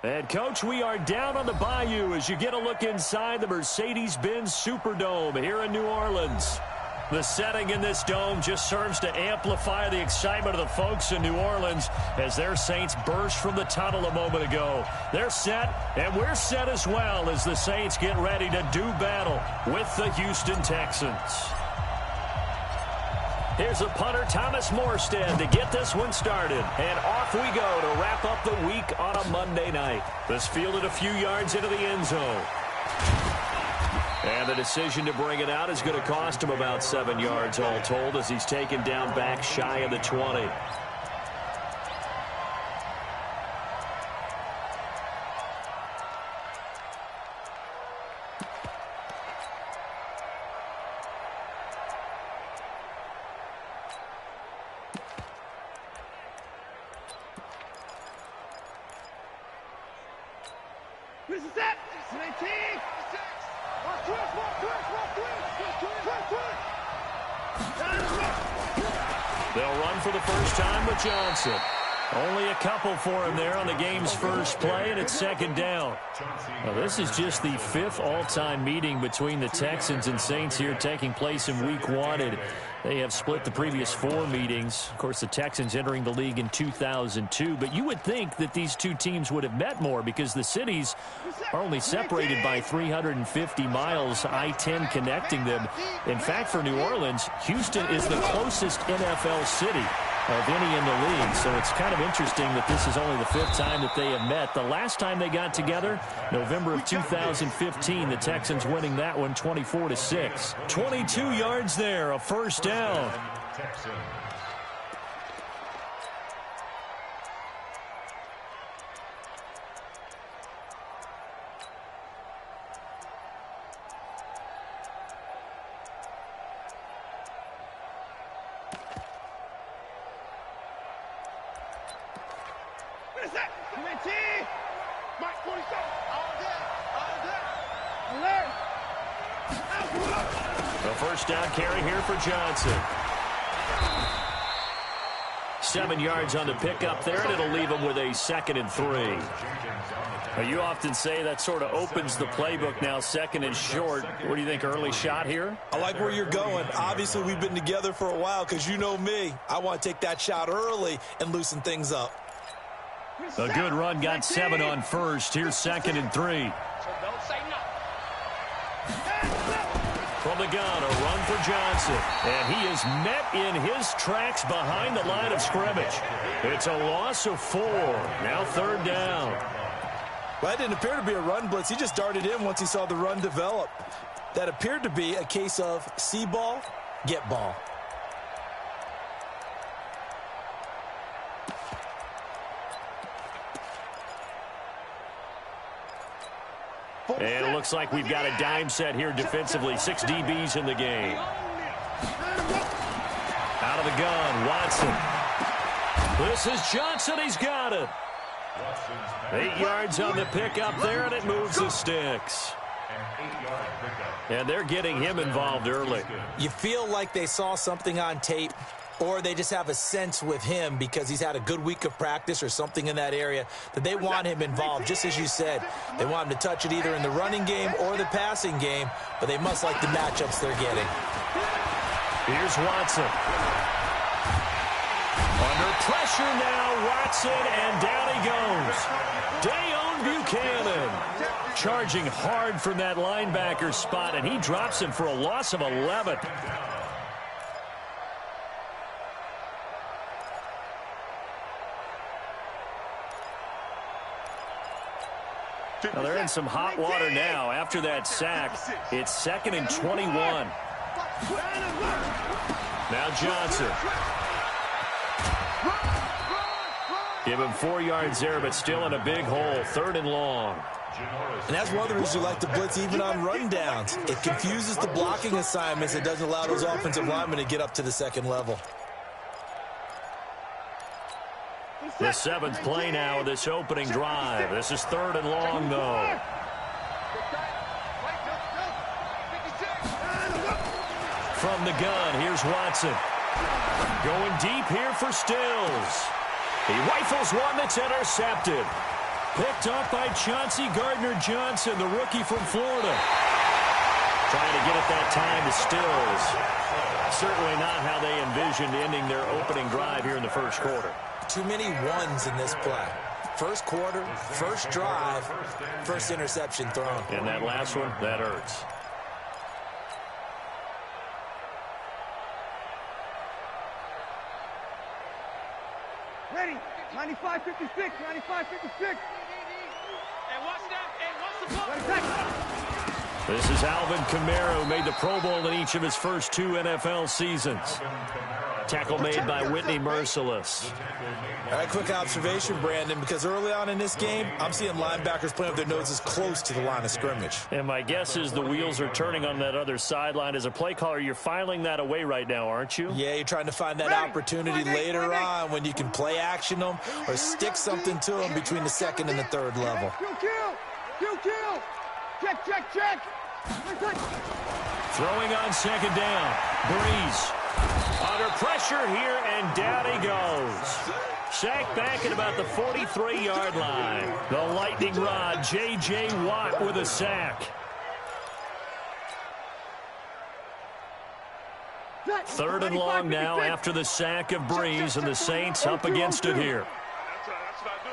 And, Coach, we are down on the bayou as you get a look inside the Mercedes-Benz Superdome here in New Orleans. The setting in this dome just serves to amplify the excitement of the folks in New Orleans as their Saints burst from the tunnel a moment ago. They're set, and we're set as well as the Saints get ready to do battle with the Houston Texans. Here's the punter, Thomas Morstead, to get this one started. And off we go to wrap up the week on a Monday night. This fielded a few yards into the end zone. And the decision to bring it out is going to cost him about 7 yards all told as he's taken down back shy of the 20. They'll run for the first time with Johnson. Only a couple for him there on the game's first play, and it's second down. Well, this is just the 5th all-time meeting between the Texans and Saints here taking place in Week 1. And they have split the previous 4 meetings. Of course, the Texans entering the league in 2002. But you would think that these two teams would have met more because the cities are only separated by 350 miles, I-10 connecting them. In fact, for New Orleans, Houston is the closest NFL city of any in the league. So it's kind of interesting that this is only the 5th time that they have met. The last time they got together, November of 2015, the Texans winning that one 24-6. 22 yards there, a first down. The first down carry here for Johnson. 7 yards on the pickup there, and it'll leave him with a 2nd and 3. Now, you often say that sort of opens the playbook now, 2nd and short. What do you think, early shot here? I like where you're going. Obviously, we've been together for a while because you know me. I want to take that shot early and loosen things up. A good run, got 7 on first. Here's 2nd and 3. From the gun, a run for Johnson. And he is met in his tracks behind the line of scrimmage. It's a loss of 4. Now 3rd down. Well, that didn't appear to be a run blitz. He just darted in once he saw the run develop. That appeared to be a case of see ball, get ball. And it looks like we've got a dime set here defensively. 6 DBs in the game. Out of the gun, Watson. This is Johnson. He's got it. 8 yards on the pickup there, and it moves the sticks. And they're getting him involved early. You feel like they saw something on tape, or they just have a sense with him because he's had a good week of practice or something in that area that they want him involved. Just as you said, they want him to touch it either in the running game or the passing game, but they must like the matchups they're getting. Here's Watson. Under pressure now, Watson, and down he goes. Dayon Buchanan charging hard from that linebacker spot, and he drops him for a loss of 11. Now they're in some hot water now. After that sack, it's 2nd and 21. Now Johnson. Give him 4 yards there, but still in a big hole. 3rd and long. And that's one of the reasons you like to blitz even on rundowns. It confuses the blocking assignments. It doesn't allow those offensive linemen to get up to the 2nd level. The 7th play now of this opening drive. This is 3rd and long, though. From the gun, here's Watson. Going deep here for Stills. He rifles one that's intercepted. Picked up by Chauncey Gardner-Johnson, the rookie from Florida. Trying to get it that time to Stills. Certainly not how they envisioned ending their opening drive here in the first quarter. Too many ones in this play. First quarter, first drive, first interception thrown. And that last one, that hurts. Ready, 95-56, 95-56. And watch that, and watch the ball. This is Alvin Kamara, who made the Pro Bowl in each of his first 2 NFL seasons. Tackle made by Whitney Merciless. All right, quick observation, Brandon, because early on in this game, I'm seeing linebackers playing with their noses close to the line of scrimmage. And my guess is the wheels are turning on that other sideline. As a play caller, you're filing that away right now, aren't you? Yeah, you're trying to find that opportunity later on when you can play action them or stick something to them between the second and the third level. Kill. Check. Throwing on second down. Breeze. Under pressure here, and down he goes. Sacked back at about the 43-yard line. The lightning rod, J.J. Watt with a sack. Third and long now after the sack of Breeze, and the Saints up against it here. That's what I do.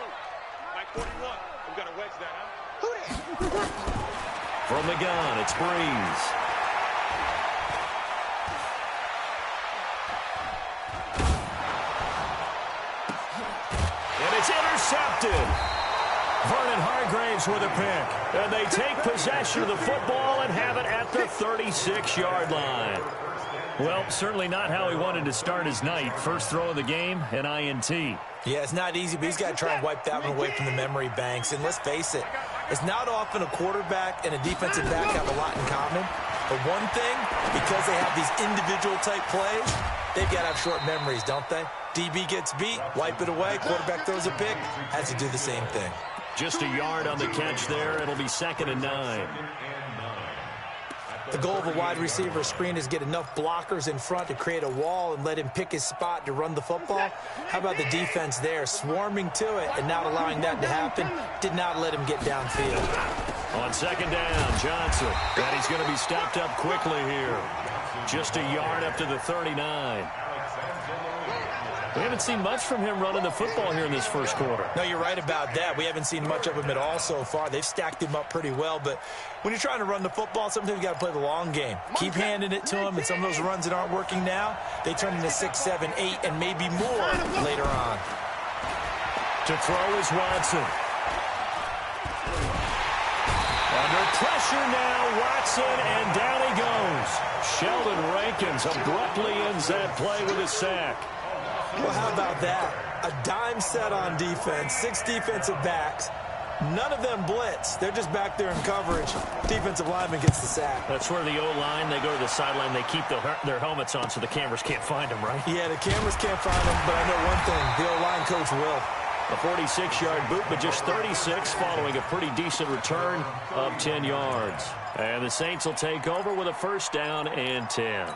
Like 41. We got to wedge that, huh? From the gun, it's Breeze. It's intercepted. Vernon Hargraves with a pick. And they take possession of the football and have it at the 36-yard line. Well, certainly not how he wanted to start his night. First throw of the game, an INT. Yeah, it's not easy, but he's got to try and wipe that one away from the memory banks. And let's face it, it's not often a quarterback and a defensive back have a lot in common. But one thing, because they have these individual-type plays, they've got to have short memories, don't they? DB gets beat, wipe it away, quarterback throws a pick, has to do the same thing. Just a yard on the catch there. It'll be 2nd and 9. The goal of a wide receiver screen is get enough blockers in front to create a wall and let him pick his spot to run the football. How about the defense there, swarming to it and not allowing that to happen? Did not let him get downfield. On second down, Johnson. And he's going to be stopped up quickly here. Just a yard up to the 39. We haven't seen much from him running the football here in this first quarter. No, you're right about that. We haven't seen much of him at all so far. They've stacked him up pretty well, but when you're trying to run the football, sometimes you got to play the long game. Keep handing it to him, and some of those runs that aren't working now, they turn into 6, 7, 8, and maybe more later on. To throw is Watson. Under pressure now, Watson, and down he goes. Sheldon Rankins abruptly ends that play with a sack. Well, how about that? A dime set on defense, 6 defensive backs. None of them blitz. They're just back there in coverage. Defensive lineman gets the sack. That's where the O-line, they go to the sideline, they keep their helmets on so the cameras can't find them, right? Yeah, the cameras can't find them, but I know one thing. The O-line coach will. A 46-yard boot, but just 36 following a pretty decent return of 10 yards. And the Saints will take over with a first down and 10.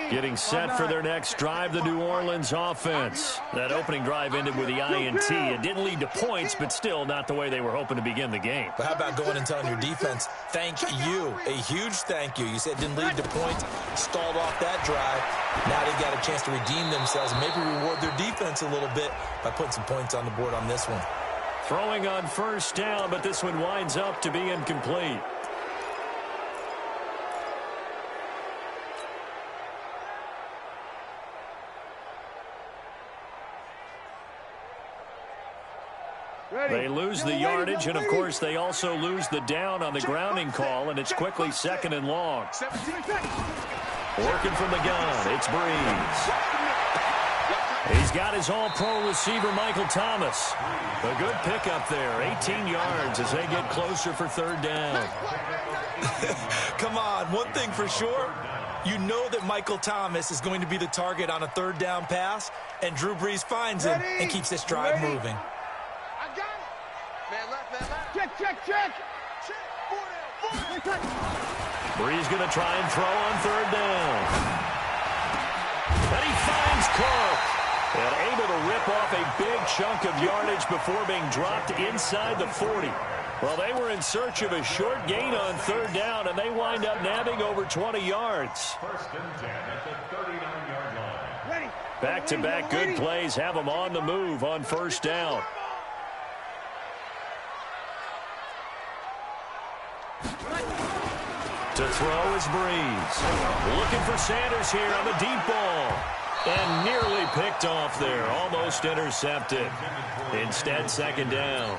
Getting set for their next drive, the New Orleans offense. That opening drive ended with the INT. It didn't lead to points, but still not the way they were hoping to begin the game. But how about going and telling your defense, thank you, a huge thank you. You said it didn't lead to points, stalled off that drive. Now they've got a chance to redeem themselves and maybe reward their defense a little bit by putting some points on the board on this one. Throwing on first down, but this one winds up to be incomplete. They lose the yardage, and, of course, they also lose the down on the grounding call, and it's quickly 2nd and long. Working from the gun, it's Breeze. He's got his all-pro receiver, Michael Thomas. A good pickup there, 18 yards as they get closer for 3rd down. Come on, one thing for sure. You know that Michael Thomas is going to be the target on a 3rd down pass, and Drew Brees finds him and keeps this drive moving. Check. Brees going to try and throw on 3rd down. And he finds Cook. And able to rip off a big chunk of yardage before being dropped inside the 40. Well, they were in search of a short gain on third down, and they wind up nabbing over 20 yards. First and 10 at the 39-yard line. Ready. Back-to-back good plays have them on the move on first down. To throw is Breeze. Looking for Sanders here on the deep ball. And nearly picked off there. Almost intercepted. Instead, second down.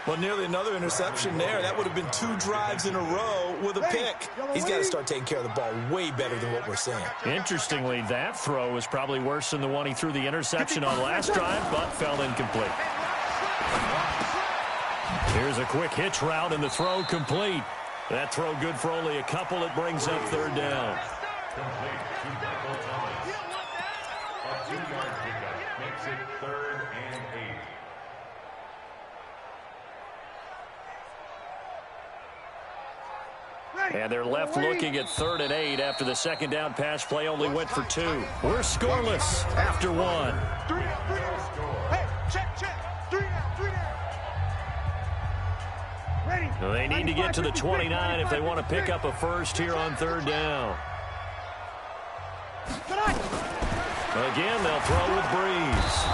Well, nearly another interception there. That would have been 2 drives in a row with a pick. He's got to start taking care of the ball way better than what we're seeing. Interestingly, that throw was probably worse than the one he threw the interception on last drive, but fell incomplete. Here's a quick hitch route, and the throw complete. That throw good for only a couple. It brings up third down. Complete to Michael Thomas. A 2-yard pickup makes it 3rd and 8. And they're left looking at 3rd and 8 after the second down pass play only went for 2. We're scoreless after 1. 3 down. Hey, check. 3 down. Ready. They need to get to the 29 if they want to pick up a first here on third down. Again, they'll throw with Breeze.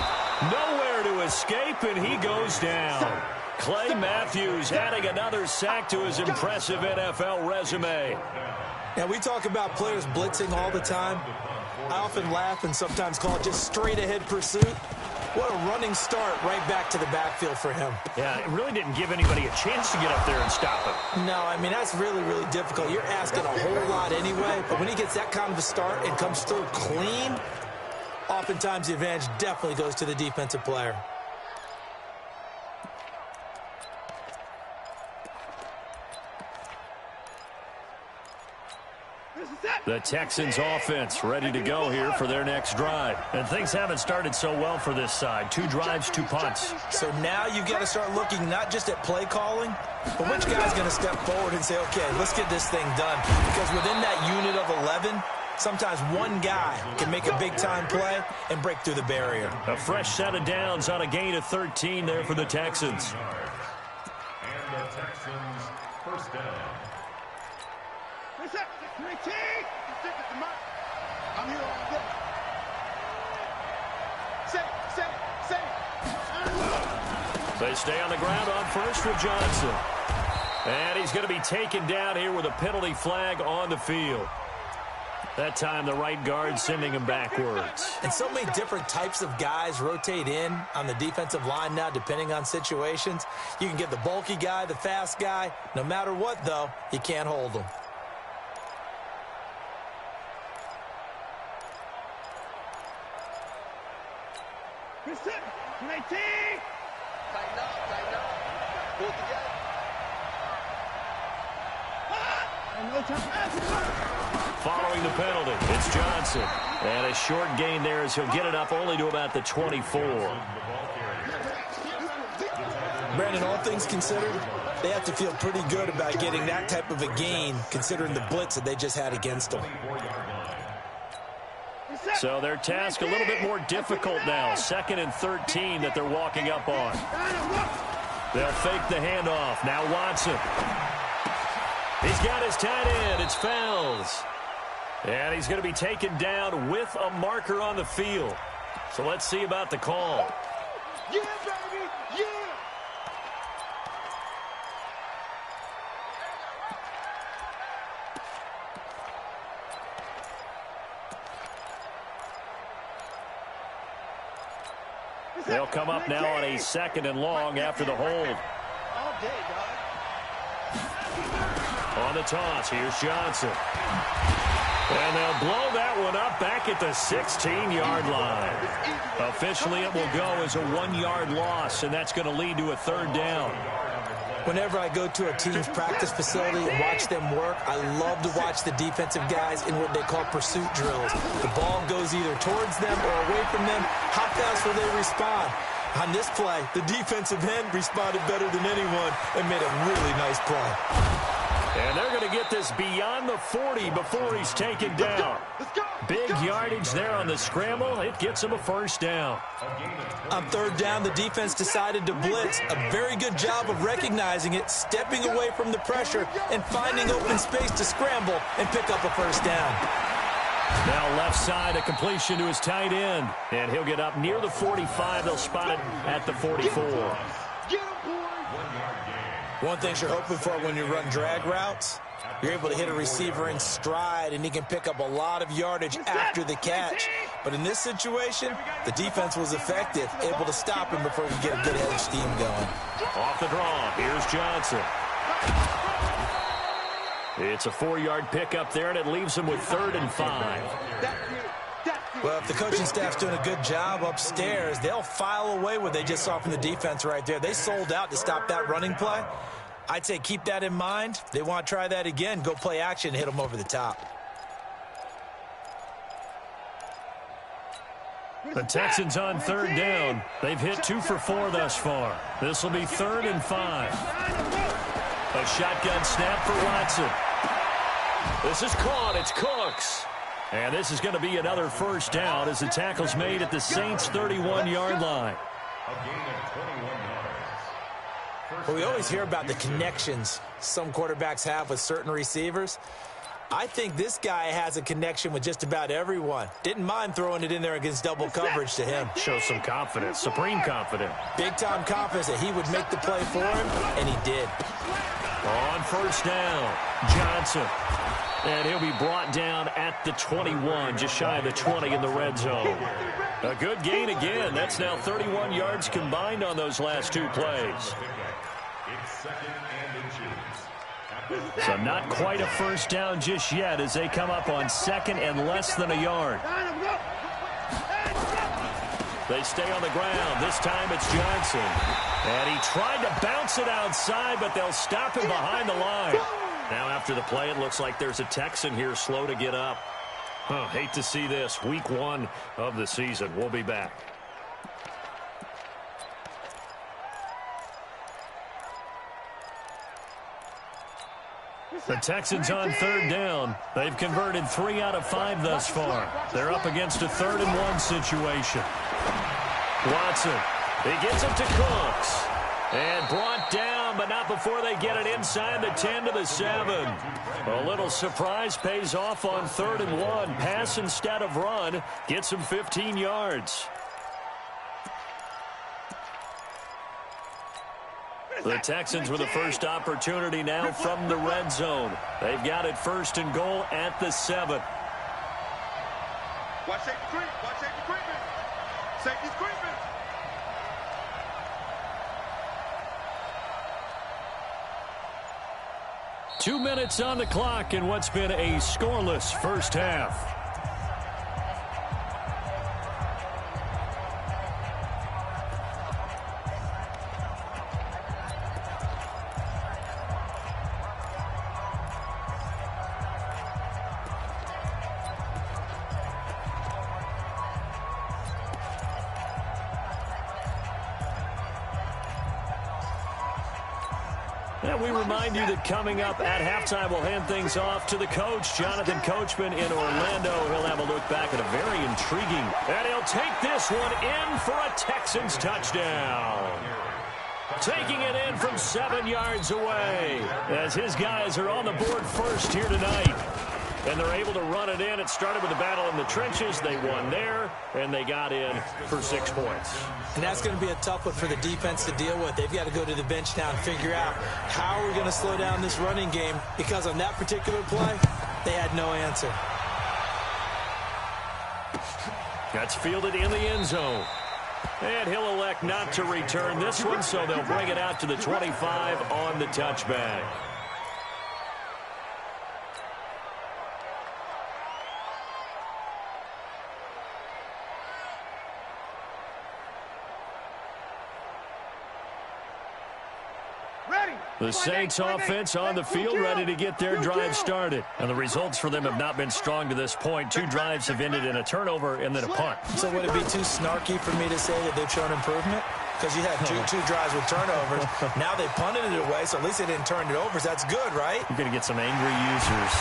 Nowhere to escape, and he goes down. Clay Matthews adding another sack to his impressive NFL resume. Now, we talk about players blitzing all the time. I often laugh and sometimes call it just straight-ahead pursuit. What a running start right back to the backfield for him. Yeah, it really didn't give anybody a chance to get up there and stop him. No, I mean, that's really, really difficult. You're asking a whole lot anyway, but when he gets that kind of a start and comes through clean, oftentimes the advantage definitely goes to the defensive player. The Texans offense ready to go here for their next drive. And things haven't started so well for this side. 2 drives, 2 punts. So now you've got to start looking not just at play calling, but which guy's going to step forward and say, okay, let's get this thing done. Because within that unit of 11, sometimes one guy can make a big-time play and break through the barrier. A fresh set of downs on a gain of 13 there for the Texans. And the Texans first down. What's up? I'm here all day. Say. They stay on the ground on first with Johnson. And he's going to be taken down here with a penalty flag on the field. That time the right guard sending him backwards. And so many different types of guys rotate in on the defensive line now depending on situations. You can get the bulky guy, the fast guy. No matter what, though, you can't hold them. Tighten up. Pull it together. Following the penalty, it's Johnson. And a short gain there as he'll get it up only to about the 24. Brandon, all things considered, they have to feel pretty good about getting that type of a gain considering the blitz that they just had against them. So their task a little bit more difficult now. 2nd and 13 that they're walking up on. They'll fake the handoff. Now Watson. He's got his tight end. It's Fells. And he's going to be taken down with a marker on the field. So let's see about the call. Yeah, baby. Yeah. They'll come up now on a 2nd and long after the hold. All day, dog. On the toss, here's Johnson. And they'll blow that one up back at the 16-yard line. Officially, it will go as a 1-yard loss, and that's going to lead to a 3rd down. Whenever I go to a team's practice facility and watch them work, I love to watch the defensive guys in what they call pursuit drills. The ball goes either towards them or away from them. How fast will they respond? On this play, the defensive end responded better than anyone and made a really nice play. And they're going to get this beyond the 40 before he's taken down. Let's go. Big yardage there on the scramble. It gets him a first down. On third down, the defense decided to blitz. A very good job of recognizing it, stepping away from the pressure, and finding open space to scramble and pick up a first down. Now left side, a completion to his tight end. And he'll get up near the 45. They'll spot it at the 44. One thing you're hoping for when you run drag routes, you're able to hit a receiver in stride, and he can pick up a lot of yardage after the catch. But in this situation, the defense was effective, able to stop him before he could get a good head of steam going. Off the draw, here's Johnson. It's a 4-yard pickup there, and it leaves him with 3rd and 5. Well, if the coaching staff's doing a good job upstairs, they'll file away what they just saw from the defense right there. They sold out to stop that running play. I'd say keep that in mind. They want to try that again. Go play action, hit them over the top. The Texans on 3rd down. They've hit 2 for 4 thus far. This will be 3rd and 5. A shotgun snap for Watson. This is caught. It's Cooks. And this is going to be another first down as the tackle's made at the Saints' 31-yard line. A gain of 21 yards. Well, we always hear about the connections some quarterbacks have with certain receivers. I think this guy has a connection with just about everyone. Didn't mind throwing it in there against double coverage to him. Shows some confidence, supreme confidence. Big-time confidence that he would make the play for him, and he did. On first down, Johnson. And he'll be brought down at the 21, just shy of the 20 in the red zone. A good gain again. That's now 31 yards combined on those last 2 plays. So not quite a first down just yet as they come up on 2nd and less than a yard. They stay on the ground. This time it's Johnson. And he tried to bounce it outside, but they'll stop him behind the line. Now after the play, it looks like there's a Texan here slow to get up. Hate to see this. Week 1 of the season. We'll be back. The Texans on 3rd down. They've converted 3 out of 5 thus far. They're up against a 3rd and 1 situation. Watson. He gets it to Cooks. And brought down, but not before they get it inside the 10 to the 7. A little surprise pays off on 3rd and 1. Pass instead of run. Gets him 15 yards. The Texans with the first opportunity now from the red zone. They've got it 1st and goal at the 7. Watch safety creep. Watch safety creeping. Safety's creeping. Two minutes on the clock in what's been a scoreless first half. And we remind you that coming up at halftime, we'll hand things off to the coach, Jonathan Coachman in Orlando. He'll have a look back at a very intriguing, and he'll take this one in for a Texans touchdown. Taking it in from 7 yards away as his guys are on the board first here tonight. And they're able to run it in. It started with a battle in the trenches. They won there, and they got in for 6 points. And that's going to be a tough one for the defense to deal with. They've got to go to the bench now and figure out how are we going to slow down this running game, because on that particular play, they had no answer. That's fielded in the end zone. And he'll elect not to return this one, so they'll bring it out to the 25 on the touchback. The Saints offense on the field, ready to get their drive started. And the results for them have not been strong to this point. 2 drives have ended in a turnover and then a punt. So would it be too snarky for me to say that they've shown improvement? because you had two drives with turnovers. Now they punted it away, so at least they didn't turn it over. So that's good, right? You're going to get some angry users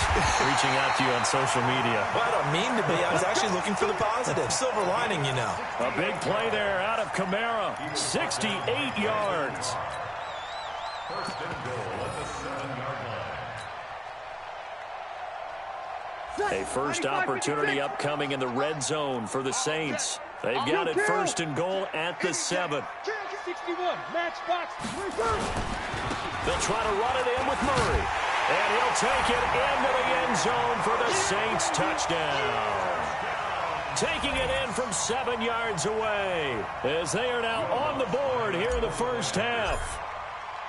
reaching out to you on social media. Well, I don't mean to be. I was actually looking for the positive. Silver lining, you know. A big play there out of Kamara. 68 yards. First and goal at the 7-yard line. A first opportunity upcoming in the red zone for the Saints. They've got it first and goal at the 7. 61, match box. They'll try to run it in with Murray. And he'll take it into the end zone for the Saints touchdown. Taking it in from 7 yards away as they are now on the board here in the first half.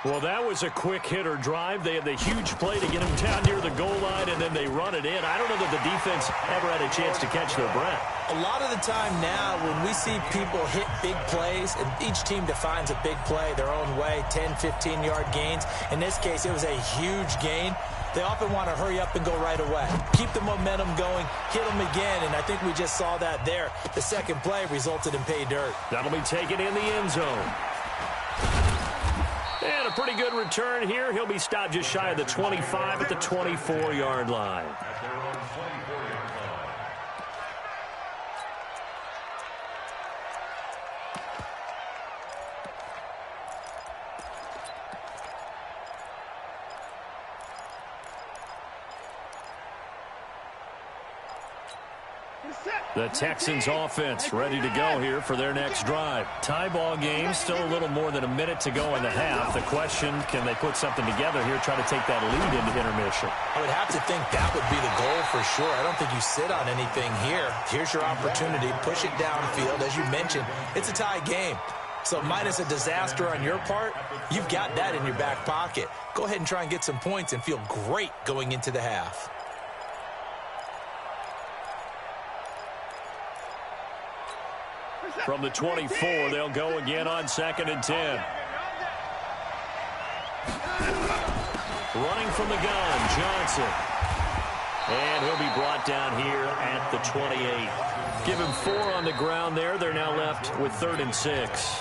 Well, that was a quick hitter drive. They had the huge play to get him down near the goal line, and then they run it in. I don't know that the defense ever had a chance to catch their breath. A lot of the time now when we see people hit big plays, and each team defines a big play their own way, 10, 15-yard gains. In this case, it was a huge gain. They often want to hurry up and go right away. Keep the momentum going, hit them again, and I think we just saw that there. The second play resulted in pay dirt. That'll be taken in the end zone. And a pretty good return here. He'll be stopped just shy of the 25 at the 24-yard line. At their own 24-yard line. The Texans offense ready to go here for their next drive. Tie ball game, still a little more than a minute to go in the half. The question, can they put something together here, try to take that lead into intermission? I would have to think that would be the goal for sure. I don't think you sit on anything here. Here's your opportunity. Push it downfield. As you mentioned, it's a tie game. So minus a disaster on your part, you've got that in your back pocket. Go ahead and try and get some points and feel great going into the half. From the 24, they'll go again on 2nd and 10. Running from the gun, Johnson. And he'll be brought down here at the 28. Give him 4 on the ground there. They're now left with 3rd and 6.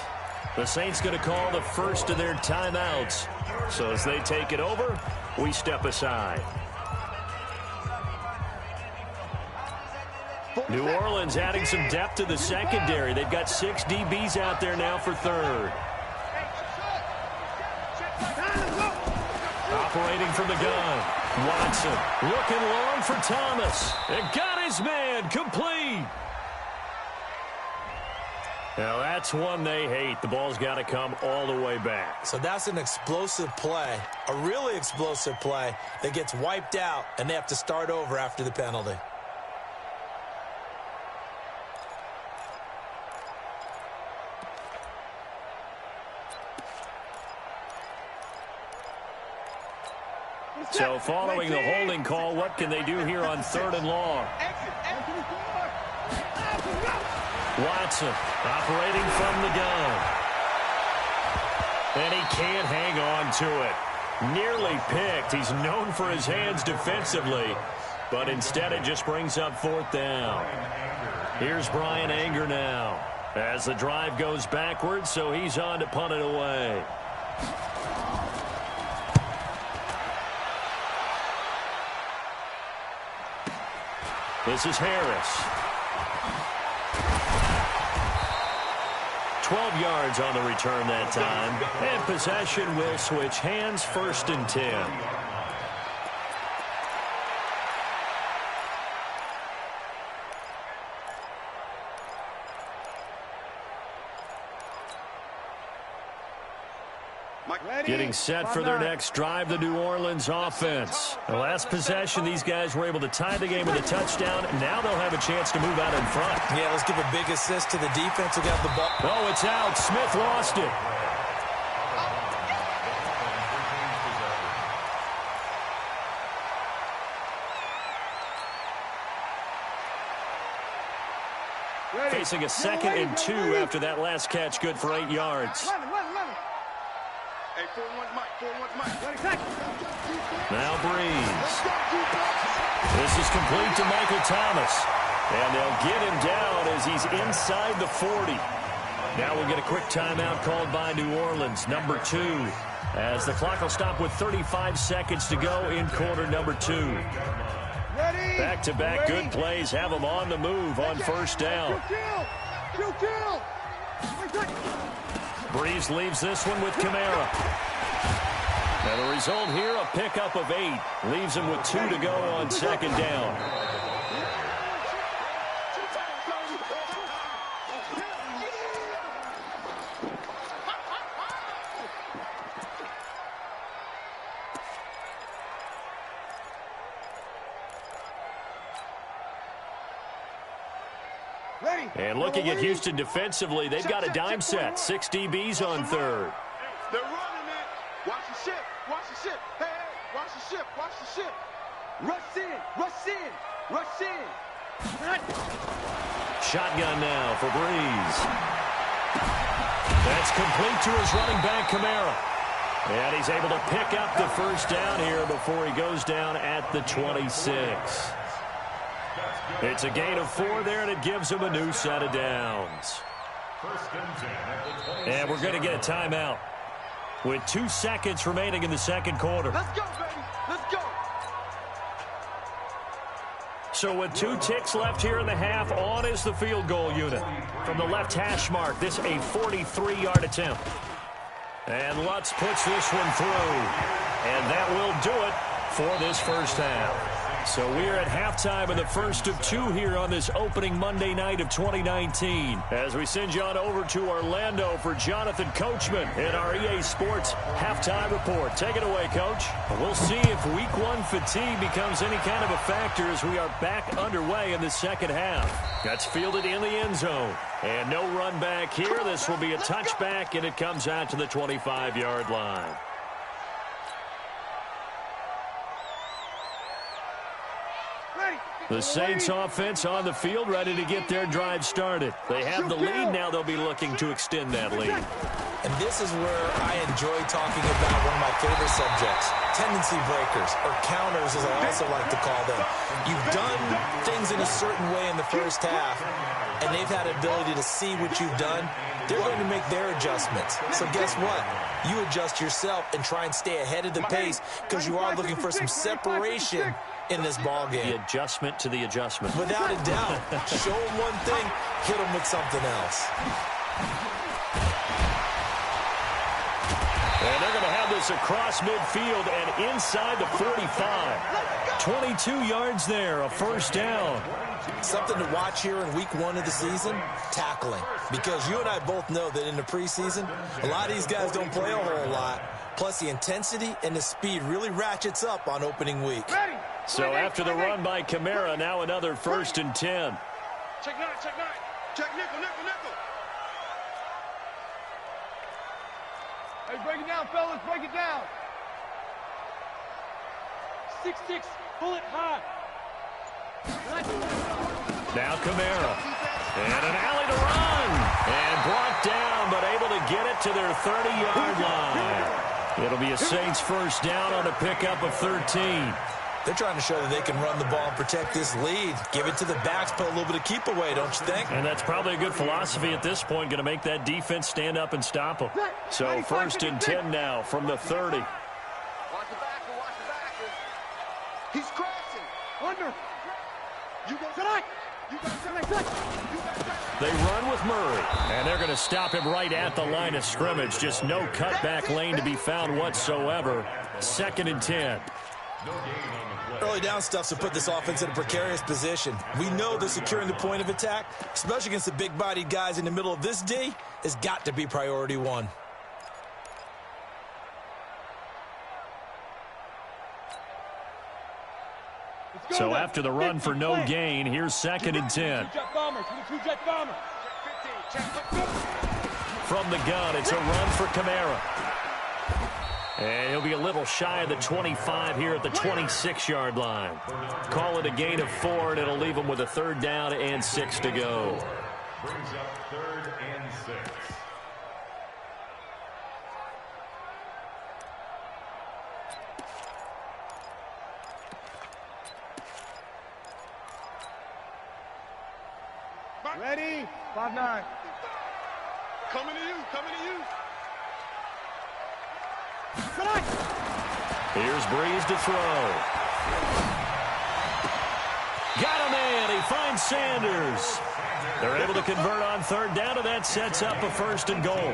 The Saints going to call the first of their timeouts. So as they take it over, we step aside. New Orleans adding some depth to the secondary. They've got 6 DBs out there now for 3rd. Operating from the gun. Watson looking long for Thomas. And got his man complete. Now that's one they hate. The ball's got to come all the way back. So that's an explosive play, a really explosive play that gets wiped out, and they have to start over after the penalty. So following the holding call, what can they do here on 3rd and long? Watson operating from the gun. And he can't hang on to it. Nearly picked. He's known for his hands defensively, but instead it just brings up 4th down. Here's Brian Anger now as the drive goes backwards, so he's on to punt it away. This is Harris. 12 yards on the return that time. And possession will switch hands, 1st and 10. Getting set for their next drive, the New Orleans offense. The last possession, these guys were able to tie the game with a touchdown. Now they'll have a chance to move out in front. Yeah, let's give a big assist to the defense who got the ball. Oh, it's out. Smith lost it. Facing a 2nd and 2 after that last catch, good for 8 yards. Now Breeze. This is complete to Michael Thomas. And they'll get him down as he's inside the 40. Now we'll get a quick timeout called by New Orleans, number 2, as the clock will stop with 35 seconds to go in quarter number 2. Back-to-back good plays have them on the move on first down. Breeze leaves this one with Kamara. And the result here, a pickup of 8. Leaves him with 2 to go on second down. And looking at Houston defensively, they've got a dime set. 6 DBs on third. They're running, man. Watch the ship. Watch the ship. Hey, hey, watch the ship. Watch the ship. Rush in. Rush in. Rush in. Shotgun now for Breeze. That's complete to his running back, Kamara. And he's able to pick up the first down here before he goes down at the 26. It's a gain of 4 there, and it gives him a new set of downs. And we're going to get a timeout with 2 seconds remaining in the second quarter. Let's go, baby. Let's go. So with 2 ticks left here in the half, on is the field goal unit. From the left hash mark, this a 43-yard attempt. And Lutz puts this one through. And that will do it for this first half. So we're at halftime in the first of 2 here on this opening Monday night of 2019. As we send you on over to Orlando for Jonathan Coachman in our EA Sports Halftime Report. Take it away, Coach. We'll see if Week 1 fatigue becomes any kind of a factor as we are back underway in the second half. That's fielded in the end zone. And no run back here. This will be a touchback, and it comes out to the 25-yard line. The Saints offense on the field, ready to get their drive started. They have the lead. Now they'll be looking to extend that lead. And this is where I enjoy talking about one of my favorite subjects, tendency breakers, or counters as I also like to call them. You've done things in a certain way in the first half, and they've had an ability to see what you've done. They're going to make their adjustments. So guess what? You adjust yourself and try and stay ahead of the pace because you are looking for some separation in this ball game. The adjustment to the adjustment. Without a doubt. Show them one thing, hit them with something else. And they're going to have this across midfield and inside the 45. 22 yards there, a first down. Something to watch here in week 1 of the season, tackling. Because you and I both know that in the preseason, a lot of these guys don't play a whole lot. Plus, the intensity and the speed really ratchets up on opening week. So after the run by Kamara, now another 1st and 10. Check 9, check 9. Check nickel, nickel, nickel. Hey, break it down, fellas. Break it down. 6-6. Pull it high. Now Kamara. And an alley to run. And brought down, but able to get it to their 30-yard line. It'll be a Saints first down on a pickup of 13. They're trying to show that they can run the ball and protect this lead. Give it to the backs, put a little bit of keep away, don't you think? And that's probably a good philosophy at this point, going to make that defense stand up and stop them. So 1st and 10 now from the 30. Watch the backer, watch the backer. He's crashing. Under. You go Tonight. They run with Murray, and they're going to stop him right at the line of scrimmage. Just no cutback lane to be found whatsoever. 2nd and 10. Early down stuffs to put this offense in a precarious position. We know that securing the point of attack, especially against the big-bodied guys in the middle of this D, has got to be priority 1. So after the run for no gain, here's 2nd and 10. From the gun, it's a run for Kamara. And he'll be a little shy of the 25 here at the 26-yard line. Call it a gain of 4, and it'll leave him with a 3rd down and 6 to go. Brings up 3rd and 6. Ready? 5-9. Coming to you, coming to you. Here's Breeze to throw. Got a man. He finds Sanders. They're able to convert on third down, and that sets up a 1st and goal.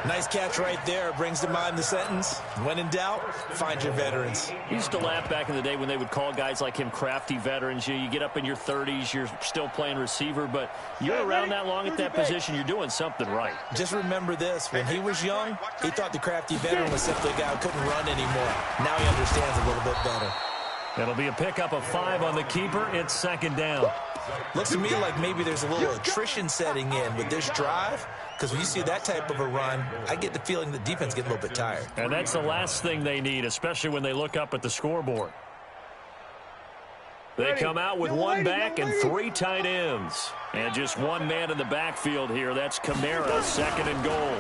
Nice catch right there. Brings to mind the sentence, when in doubt, find your veterans. We used to laugh back in the day when they would call guys like him crafty veterans. You get up in your 30s, you're still playing receiver, but you're around that long at that position, you're doing something right. Just remember this. When he was young, he thought the crafty veteran was simply a guy who couldn't run anymore. Now he understands a little bit better. It'll be a pickup of 5 on the keeper. It's 2nd down. Looks to me like maybe there's a little attrition setting in with this drive, because when you see that type of a run, I get the feeling the defense gets a little bit tired. And that's the last thing they need, especially when they look up at the scoreboard. They come out with 1 back and 3 tight ends. And just 1 man in the backfield here. That's Kamara, 2nd and goal.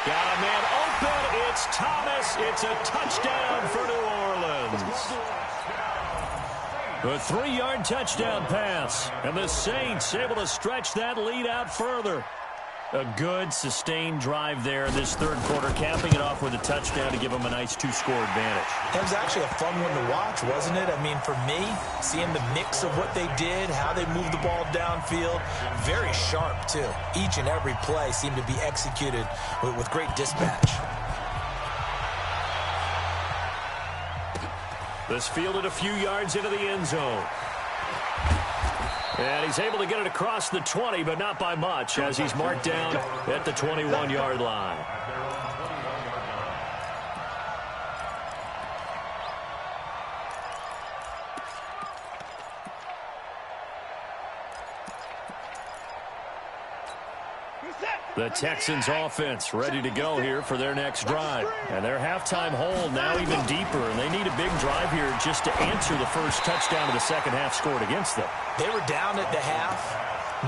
Got a man open. It's Thomas. It's a touchdown for New Orleans. A 3-yard touchdown pass. And the Saints able to stretch that lead out further. A good, sustained drive there in this 3rd quarter, capping it off with a touchdown to give them a nice 2-score advantage. It was actually a fun one to watch, wasn't it? I mean, for me, seeing the mix of what they did, how they moved the ball downfield, very sharp, too. Each and every play seemed to be executed with great dispatch. This fielded a few yards into the end zone. And he's able to get it across the 20, but not by much, as he's marked down at the 21-yard line. The Texans offense ready to go here for their next drive. And their halftime hold now even deeper, and they need a big drive here just to answer the first touchdown of the second half scored against them. They were down at the half.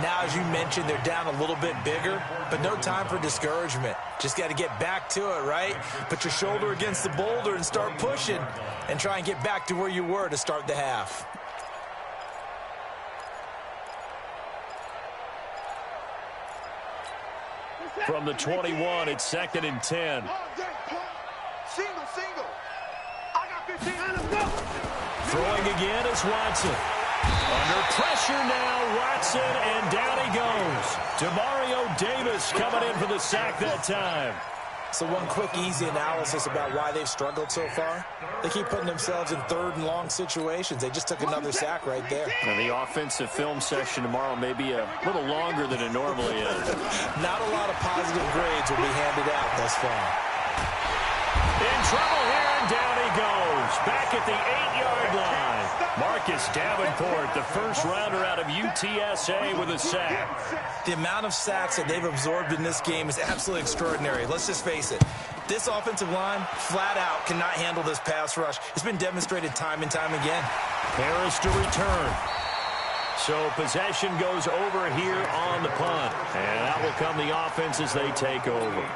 Now, as you mentioned, they're down a little bit bigger, but no time for discouragement. Just got to get back to it, right? Put your shoulder against the boulder and start pushing and try and get back to where you were to start the half. From the 21, it's 2nd and 10. Single. I got 15. Throwing again is Watson. Under pressure now, Watson, and down he goes. Demario Davis coming in for the sack that time. So one quick, easy analysis about why they've struggled so far. They keep putting themselves in 3rd and long situations. They just took another sack right there. And the offensive film session tomorrow may be a little longer than it normally is. Not a lot of positive grades will be handed out thus far. In trouble here, and down he goes. Back at the 8-yard line. Marcus Davenport, the first rounder out of UTSA, with a sack. The amount of sacks that they've absorbed in this game is absolutely extraordinary. Let's just face it. This offensive line, flat out, cannot handle this pass rush. It's been demonstrated time and time again. Harris to return. So possession goes over here on the punt. And out will come the offense as they take over.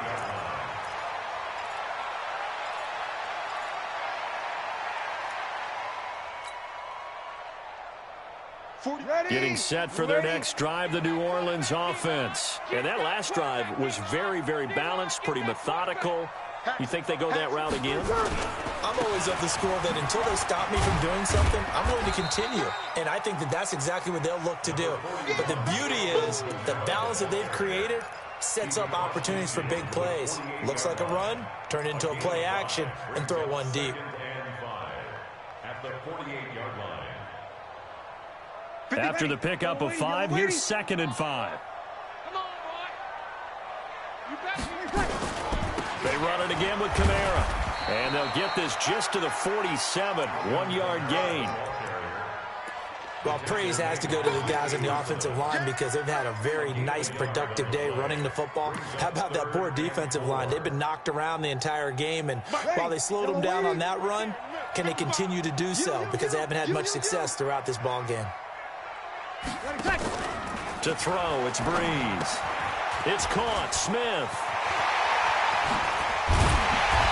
Getting set for their next drive, the New Orleans offense. And that last drive was very, very balanced, pretty methodical. You think they go that route again? I'm always of the school that until they stop me from doing something, I'm going to continue. And I think that that's exactly what they'll look to do. But the beauty is the balance that they've created sets up opportunities for big plays. Looks like a run, turn into a play action, and throw one deep. At the 48-yard line. After the pickup of 5, here's 2nd and 5. Come on, boy. They run it again with Kamara. And they'll get this just to the 47, 1-yard gain. Well, praise has to go to the guys on the offensive line because they've had a very nice, productive day running the football. How about that poor defensive line? They've been knocked around the entire game, and while they slowed them down on that run, can they continue to do so? Because they haven't had much success throughout this ball game. To throw, it's Breeze. It's caught, Smith.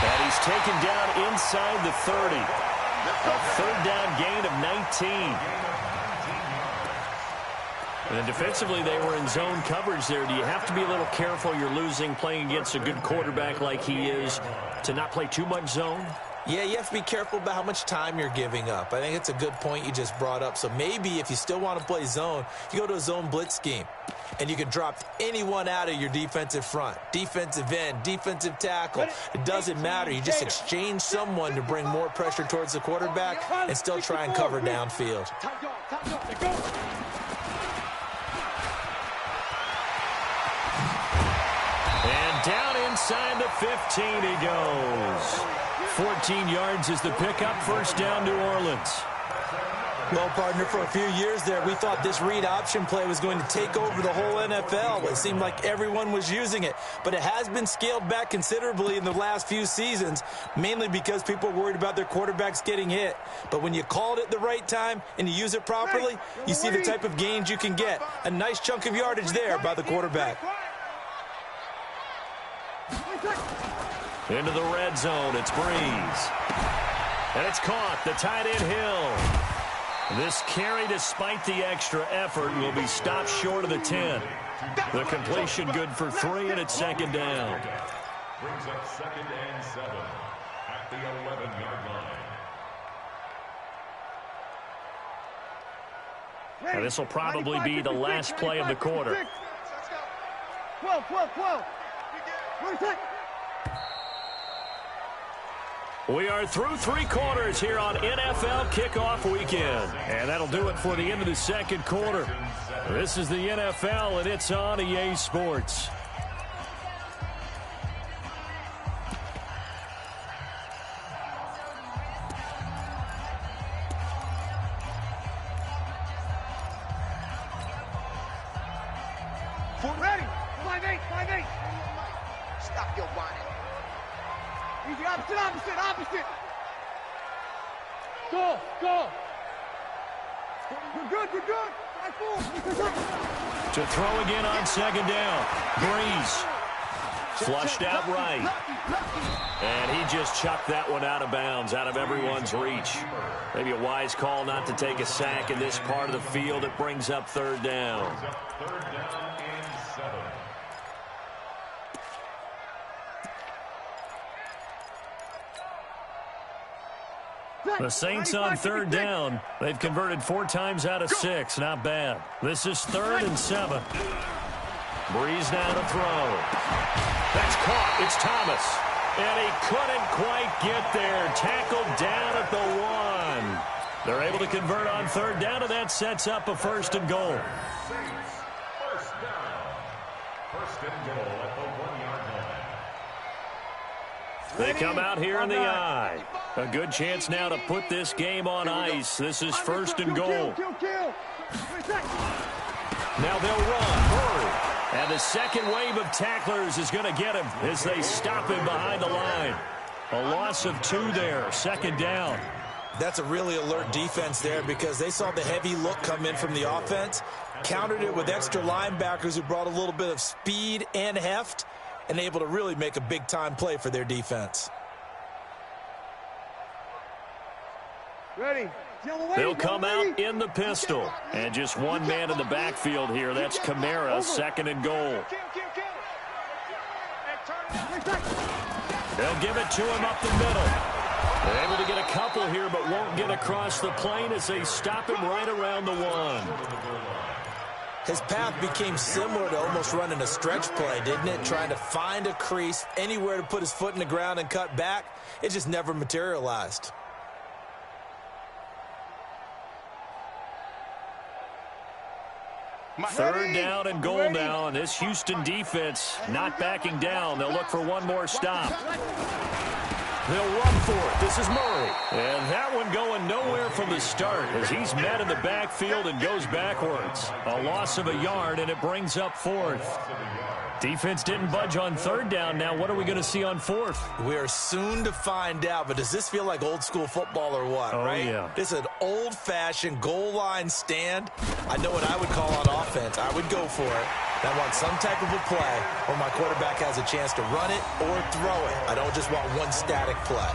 And he's taken down inside the 30. A 3rd down gain of 19. And defensively, they were in zone coverage there. Do you have to be a little careful you're losing playing against a good quarterback like he is to not play too much zone? Yeah, you have to be careful about how much time you're giving up. I think it's a good point you just brought up. So maybe if you still want to play zone, you go to a zone blitz scheme, and you can drop anyone out of your defensive front, defensive end, defensive tackle. It doesn't matter. You just exchange someone to bring more pressure towards the quarterback and still try and cover downfield. And down inside the 15 he goes. 14 yards is the pickup, first down, New Orleans. Well, partner, for a few years there, we thought this read option play was going to take over the whole NFL. It seemed like everyone was using it, but it has been scaled back considerably in the last few seasons, mainly because people are worried about their quarterbacks getting hit. But when you call it at the right time and you use it properly, you see the type of gains you can get. A nice chunk of yardage there by the quarterback. Into the red zone, it's Breeze. And it's caught, the tight end Hill. This carry, despite the extra effort, will be stopped short of the 10. The completion good for 3, and it's second down. Brings up 2nd and 7 at the 11-yard line. Now, this will probably be the last play of the quarter. 12. We are through 3 quarters here on NFL Kickoff Weekend. And that'll do it for the end of the second quarter. This is the NFL, and it's on EA Sports. Ready. 5-8. Stop your whining. Easy, opposite. Go. We're good. 5-4. To throw again on second down. Breeze. Flushed out right. And he just chucked that one out of bounds, out of everyone's reach. Maybe a wise call not to take a sack in this part of the field. It brings up third down. Third down and 7. The Saints on third down. They've converted 4 times out of 6. Not bad. This is 3rd and 7. Breeze now to throw. That's caught. It's Thomas. And he couldn't quite get there. Tackled down at the 1. They're able to convert on third down, and that sets up a 1st and goal. Saints, first down. 1st and goal at the 1-yard line. They come out here in the eye. A good chance now to put this game on ice. This is 1st and goal. Now they'll run. Hurry. And the second wave of tacklers is going to get him as they stop him behind the line. A loss of 2 there. 2nd down. That's a really alert defense there because they saw the heavy look come in from the offense, countered it with extra linebackers who brought a little bit of speed and heft, and able to really make a big-time play for their defense. Ready. They'll come out in the pistol. And just one man in the backfield here. That's Kamara, 2nd and goal. They'll give it to him up the middle. They're able to get a couple here, but won't get across the plane as they stop him right around the 1. His path became similar to almost running a stretch play, didn't it? Trying to find a crease, anywhere to put his foot in the ground and cut back. It just never materialized. Third down and goal now, and this Houston defense not backing down. They'll look for one more stop. They'll run for it. This is Murray. And that one going nowhere from the start as he's met in the backfield and goes backwards. A loss of a yard, and it brings up 4th. Defense didn't budge on third down. Now what are we going to see on 4th? We are soon to find out, but does this feel like old school football or what, right? Yeah. This is an old-fashioned goal line stand. I know what I would call on offense. I would go for it. I want some type of a play where my quarterback has a chance to run it or throw it. I don't just want one static play.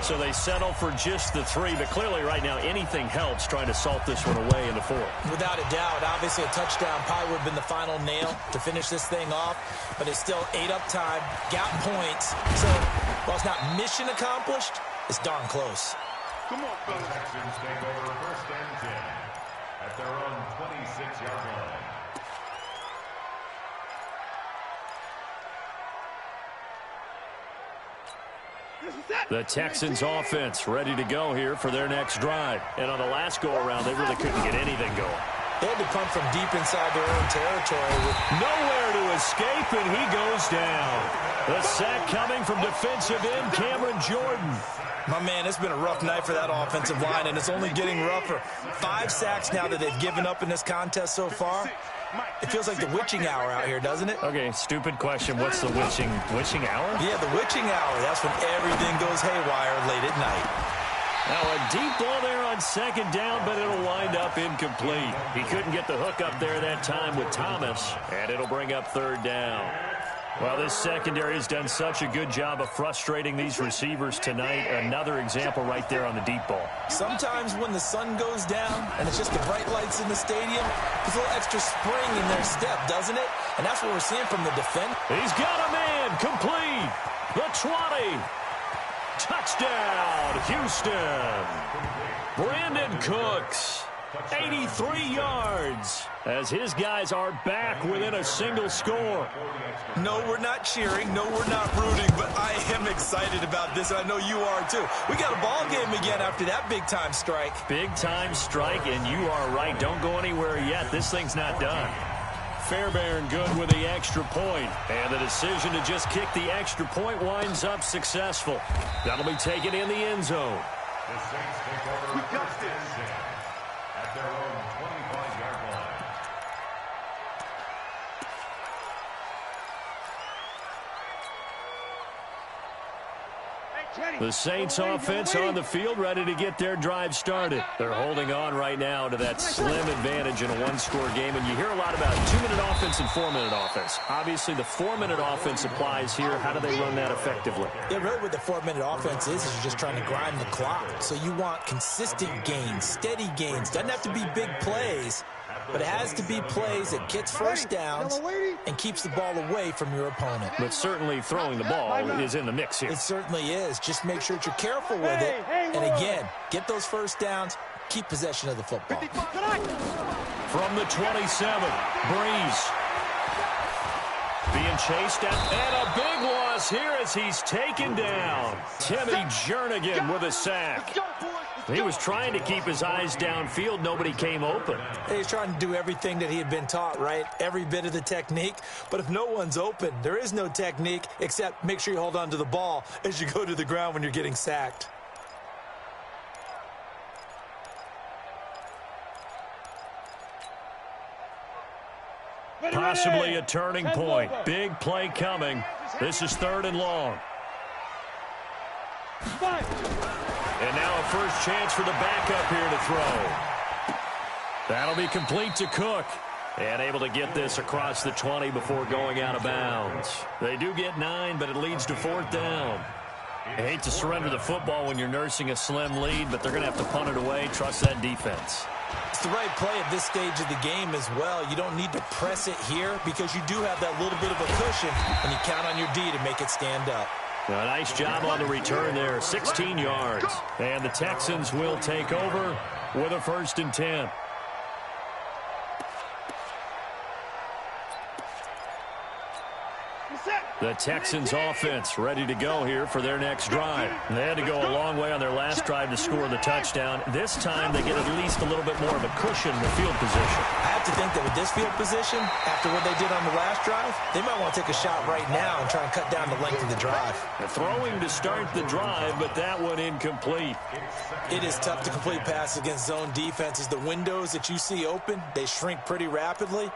So they settle for just the 3, but clearly right now anything helps trying to salt this one away in the 4th. Without a doubt, obviously a touchdown probably would have been the final nail to finish this thing off, but it's still 8 up time, got points. So while it's not mission accomplished, it's darn close. Come on, fellas. The Texans take over 1st and 10 at their own 26-yard line. The Texans offense ready to go here for their next drive. And on the last go-around, they really couldn't get anything going. They had to punt from deep inside their own territory with nowhere to escape, and he goes down. The sack coming from defensive end Cameron Jordan. My man, it's been a rough night for that offensive line, and it's only getting rougher. 5 sacks now that they've given up in this contest so far. It feels like the witching hour out here, doesn't it? Okay, stupid question. What's the witching hour? Yeah, the witching hour. That's when everything goes haywire late at night. Now a deep ball there on 2nd down, but it'll wind up incomplete. He couldn't get the hook up there that time with Thomas, and it'll bring up 3rd down. Well, this secondary has done such a good job of frustrating these receivers tonight. Another example right there on the deep ball. Sometimes when the sun goes down and it's just the bright lights in the stadium, there's a little extra spring in their step, doesn't it? And that's what we're seeing from the defense. He's got a man complete. The 20. Touchdown, Houston. Brandon Cooks, 83 yards, as his guys are back within a single score. No, we're not cheering. No, we're not rooting, but I am excited about this, and I know you are too. We got a ball game again after that big-time strike. Big-time strike, and you are right. Don't go anywhere yet. This thing's not done. Fairbairn good with the extra point, and the decision to just kick the extra point winds up successful. That'll be taken in the end zone. The Saints take over 1st and 10 at their own 25-yard line. The Saints offense on the field ready to get their drive started. They're holding on right now to that slim advantage in a 1-score game, and you hear a lot about 2-minute offense and 4-minute offense. Obviously, the 4-minute offense applies here. How do they run that effectively? Yeah, really what the 4-minute offense is you're just trying to grind the clock. So you want consistent gains, steady gains. Doesn't have to be big plays, but it has to be plays that gets first downs and keeps the ball away from your opponent. But certainly throwing the ball is in the mix here. It certainly is. Just make sure that you're careful with it. And again, get those first downs, keep possession of the football. From the 27, Breeze. Being chased out, and a big loss here as he's taken down. Timmy Jernigan with a sack. He was trying to keep his eyes downfield. Nobody came open. He's trying to do everything that he had been taught, right? Every bit of the technique. But if no one's open, there is no technique except make sure you hold on to the ball as you go to the ground when you're getting sacked. Possibly a turning point. Big play coming. This is 3rd and long. And now a first chance for the backup here to throw. That'll be complete to Cook. And able to get this across the 20 before going out of bounds. They do get 9, but it leads to 4th down. I hate to surrender the football when you're nursing a slim lead, but they're going to have to punt it away. Trust that defense. It's the right play at this stage of the game as well. You don't need to press it here because you do have that little bit of a cushion, and you count on your D to make it stand up. A nice job on the return there, 16 yards. And the Texans will take over with a 1st and 10. The Texans offense ready to go here for their next drive. They had to go a long way on their last drive to score the touchdown. This time they get at least a little bit more of a cushion in the field position. I have to think that with this field position, after what they did on the last drive, they might want to take a shot right now and try and cut down the length of the drive. They're throwing to start the drive, but that one incomplete. It is tough to complete passes against zone defenses. The windows that you see open, they shrink pretty rapidly.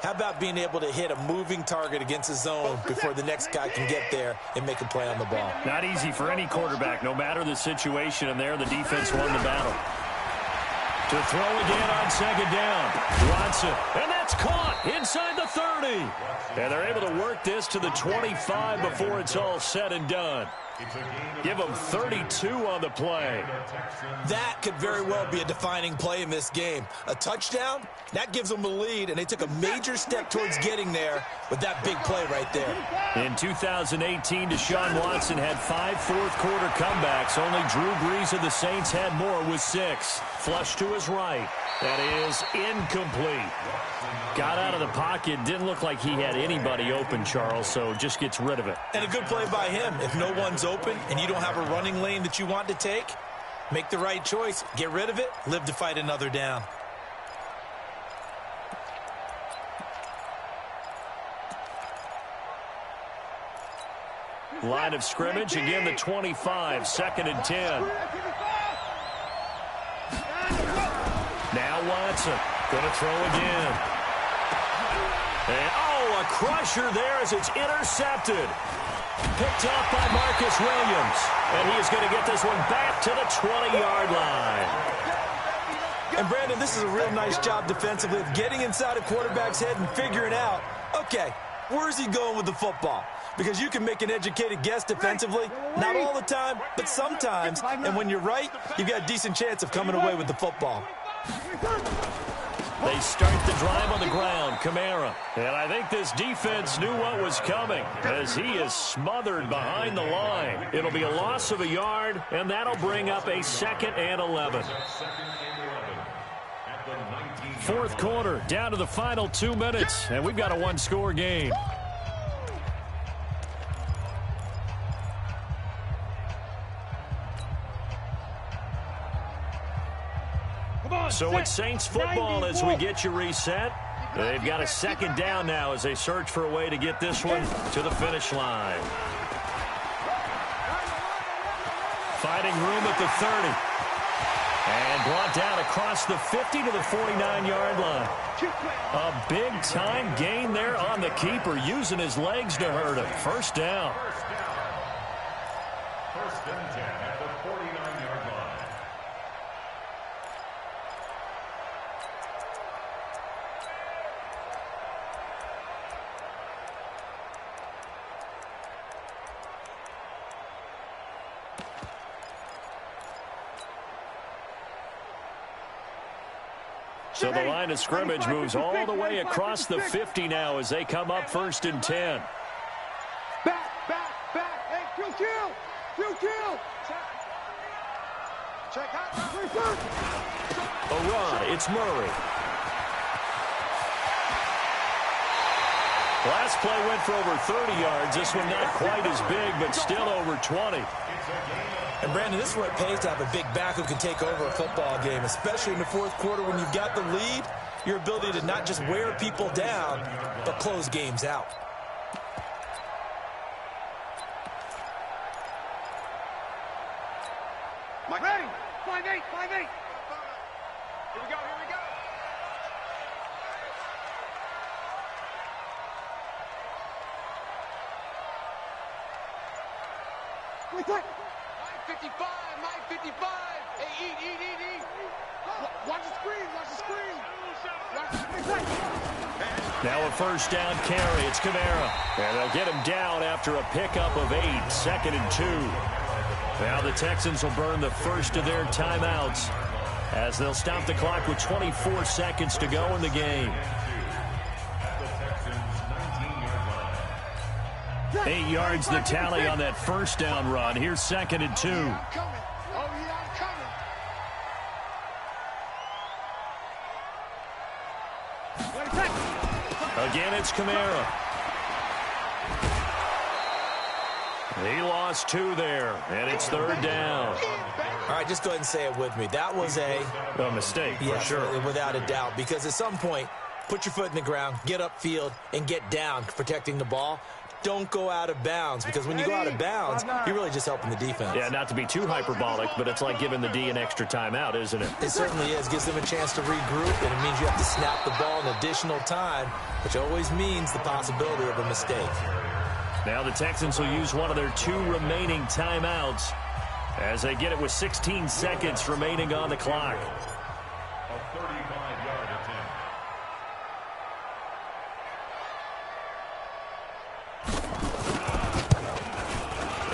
How about being able to hit a moving target against a zone before the next guy can get there and make a play on the ball? Not easy for any quarterback, no matter the situation, and there the defense won the battle. To throw again on 2nd down. Watson, and that's caught inside the 30. And they're able to work this to the 25 before it's all said and done. Give them 32 on the play. That could very well be a defining play in this game. A touchdown, that gives them a lead, and they took a major step towards getting there with that big play right there. In 2018, Deshaun Watson had 5 fourth-quarter comebacks. Only Drew Brees of the Saints had more with 6. Flush to his right. That is incomplete. Got out of the pocket. Didn't look like he had anybody open, Charles, so just gets rid of it. And a good play by him. If no one's open and you don't have a running lane that you want to take, make the right choice. Get rid of it. Live to fight another down. Line of scrimmage, again the 25, 2nd and 10. Now Watson, going to throw again. And, a crusher there as it's intercepted. Picked off by Marcus Williams. And he is going to get this one back to the 20-yard line. And, Brandon, this is a real nice job defensively of getting inside a quarterback's head and figuring out, okay, where's he going with the football? Because you can make an educated guess defensively. Not all the time, but sometimes. And when you're right, you've got a decent chance of coming away with the football. They start the drive on the ground. Kamara. And I think this defense knew what was coming as he is smothered behind the line. It'll be a loss of a yard, and that'll bring up a 2nd and 11. Fourth quarter, down to the final 2 minutes, and we've got a one-score game. So it's Saints football as we get you reset. They've got a 2nd down now as they search for a way to get this one to the finish line. Fighting room at the 30. And brought down across the 50 to the 49-yard line. A big-time gain there on the keeper, using his legs to hurt him. First down. First and 10 at the 49-yard line. So the line of scrimmage moves all the way across the 50 now as they come up 1st and 10. Back. Hey, kill. Check out. A run. It's Murray. Last play went for over 30 yards. This one not quite as big, but still over 20. And, Brandon, this is what it pays to have a big back who can take over a football game, especially in the fourth quarter when you've got the lead, your ability to not just wear people down, but close games out. Ready. 5-8. Here we go. Wait. 55, my 55. Hey, eat. Watch the screen. Now a first down carry. It's Kamara. And they'll get him down after a pickup of 8. 2nd and 2. Now the Texans will burn the first of their timeouts as they'll stop the clock with 24 seconds to go in the game. 8 yards the tally on that first down run. Here's 2nd and 2. I'm coming. Again, it's Kamara. He lost 2 there, and it's 3rd down. All right, just go ahead and say it with me. That was a mistake, for yes, sure. Without a doubt, because at some point, put your foot in the ground, get upfield, and get down protecting the ball. Don't go out of bounds, because when you go out of bounds, you're really just helping the defense. Yeah, not to be too hyperbolic, but it's like giving the D an extra timeout, isn't it? It certainly is. Gives them a chance to regroup, and it means you have to snap the ball in additional time, which always means the possibility of a mistake. Now the Texans will use one of their 2 remaining timeouts as they get it with 16 seconds remaining on the clock. A 35-yard attempt.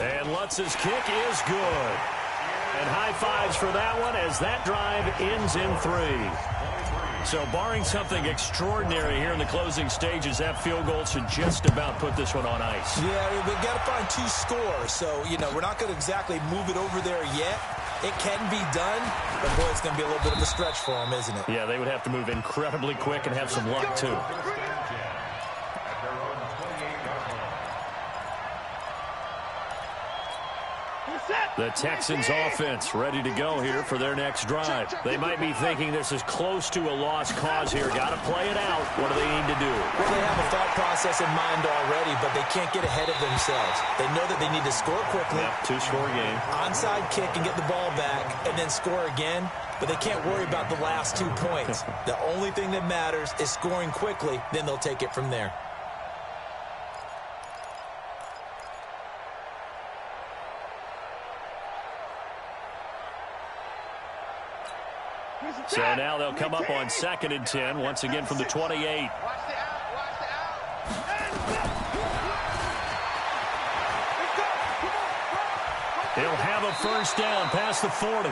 And And Lutz's kick is good. And high fives for that one as that drive ends in 3. So barring something extraordinary here in the closing stages, that field goal should just about put this one on ice. Yeah, they've got to find 2 scores. So, we're not going to exactly move it over there yet. It can be done, but, boy, it's going to be a little bit of a stretch for them, isn't it? Yeah, they would have to move incredibly quick and have some luck, too. The Texans offense ready to go here for their next drive. They might be thinking this is close to a lost cause here. Got to play it out. What do they need to do? Well, they have a thought process in mind already, but they can't get ahead of themselves. They know that they need to score quickly. Yep, 2-score game. Onside kick and get the ball back and then score again. But they can't worry about the last 2 points. The only thing that matters is scoring quickly. Then they'll take it from there. So now they'll come up on 2nd and 10, once again from the 28. Watch the out. He'll have a first down past the 40.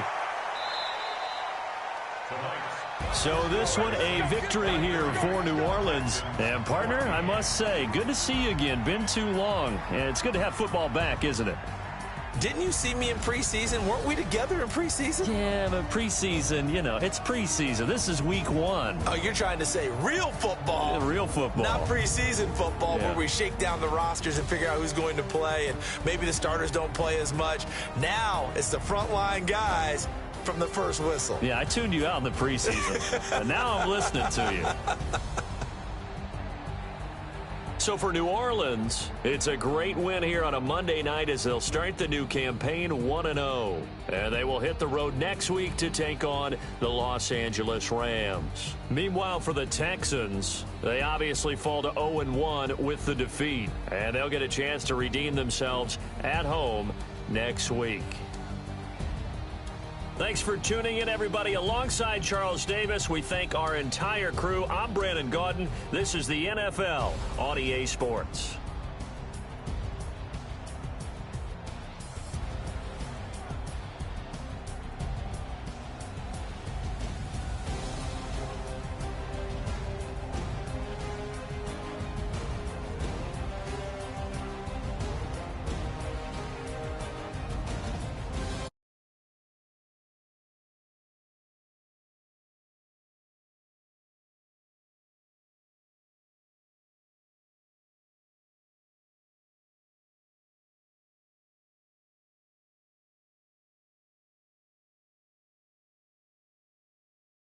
So this one a victory here for New Orleans. And, partner, I must say, good to see you again. Been too long. And it's good to have football back, isn't it? Didn't you see me in preseason? Weren't we together in preseason? Yeah, but preseason, it's preseason. This is week 1. Oh, you're trying to say real football. Yeah, real football. Not preseason football where we shake down the rosters and figure out who's going to play, and maybe the starters don't play as much. Now it's the frontline guys from the first whistle. Yeah, I tuned you out in the preseason, and now I'm listening to you. So for New Orleans, it's a great win here on a Monday night as they'll start the new campaign 1-0. And they will hit the road next week to take on the Los Angeles Rams. Meanwhile, for the Texans, they obviously fall to 0-1 with the defeat. And they'll get a chance to redeem themselves at home next week. Thanks for tuning in, everybody. Alongside Charles Davis, we thank our entire crew. I'm Brandon Gaudin. This is the NFL on EA Sports.